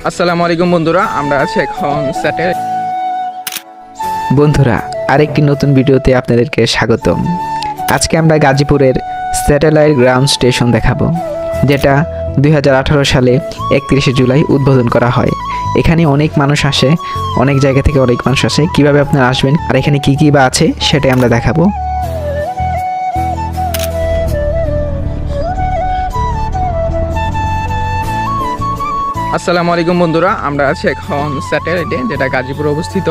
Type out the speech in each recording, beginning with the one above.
আসসালামু আলাইকুম বন্ধুরা, আমরা আছি এখন স্যাটেলাইট। বন্ধুরা, আরেকটি নতুন ভিডিওতে আপনাদেরকে স্বাগতম। আজকে আমরা গাজীপুরের স্যাটেলাইট গ্রাউন্ড স্টেশন দেখাবো, যেটা 2018 সালে 31শে জুলাই উদ্বোধন করা হয়। এখানে অনেক মানুষ আসে, অনেক জায়গা থেকে অনেক মানুষ আসে। কিভাবে আপনারা আসবেন আর এখানে কী কী বা আছে সেটাই আমরা দেখাবো। আসসালামু আলাইকুম বন্ধুরা, আমরা আছি এখন স্যাটেলাইটে, যেটা গাজীপুরে অবস্থিত।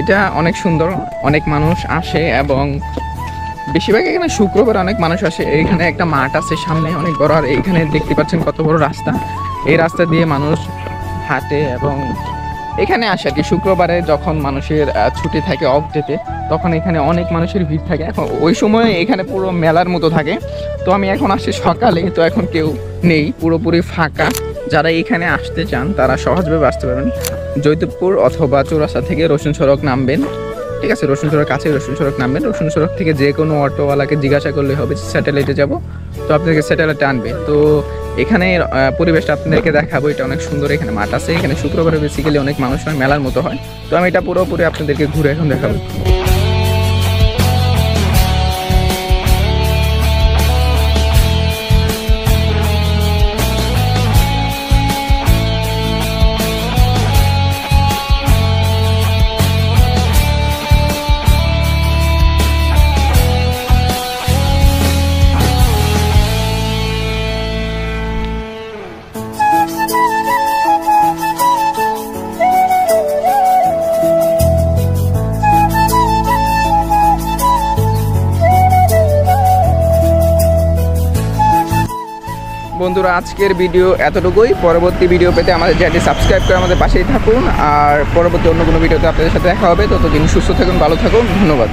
এটা অনেক সুন্দর, অনেক মানুষ আসে এবং বেশিরভাগ এখানে শুক্রবার অনেক মানুষ আসে। এইখানে একটা মাঠ আছে সামনে অনেক বড়, আর এইখানে দেখতে পাচ্ছেন কত বড় রাস্তা। এই রাস্তা দিয়ে মানুষ হাঁটে এবং এখানে আসে আর কি। শুক্রবারে যখন মানুষের ছুটি থাকে, অফ ডেতে, তখন এখানে অনেক মানুষের ভিড় থাকে। এখন ওই সময় এখানে পুরো মেলার মতো থাকে। তো আমি এখন আসছি সকালে, তো এখন কেউ নেই, পুরোপুরি ফাঁকা। যারা এখানে আসতে চান তারা সহজভাবে আসতে পারবেন। জৈতুবপুর অথবা চৌরাস্তা থেকে রসুন সড়ক নামবেন, ঠিক আছে? রসুন সড়ক কাছে রসুন সড়ক নামবেন। রসুন সড়ক থেকে যে কোনো অটোওয়ালাকে জিজ্ঞাসা করলে হবে স্যাটেলাইটে যাব, তো আপনাদেরকে স্যাটেলাইটে আনবে। তো এখানে পরিবেশটা আপনাদেরকে দেখাবো। এটা অনেক সুন্দর, এখানে মাঠ আছে। এখানে শুক্রবারে বেসিক্যালি অনেক মানুষ হয়, মেলার মতো হয়। তো আমি এটা পুরোপুরি আপনাদেরকে ঘুরে এখন দেখাবো। বন্ধুরা, আজকের ভিডিও এতটুকুই। পরবর্তী ভিডিও পেতে আমাদের চ্যানেলটি সাবস্ক্রাইব করে আমাদের পাশেই থাকুন। আর পরবর্তী অন্য কোনো ভিডিওতে আপনাদের সাথে দেখা হবে। ততদিন সুস্থ থাকুন, ভালো থাকুন, ধন্যবাদ।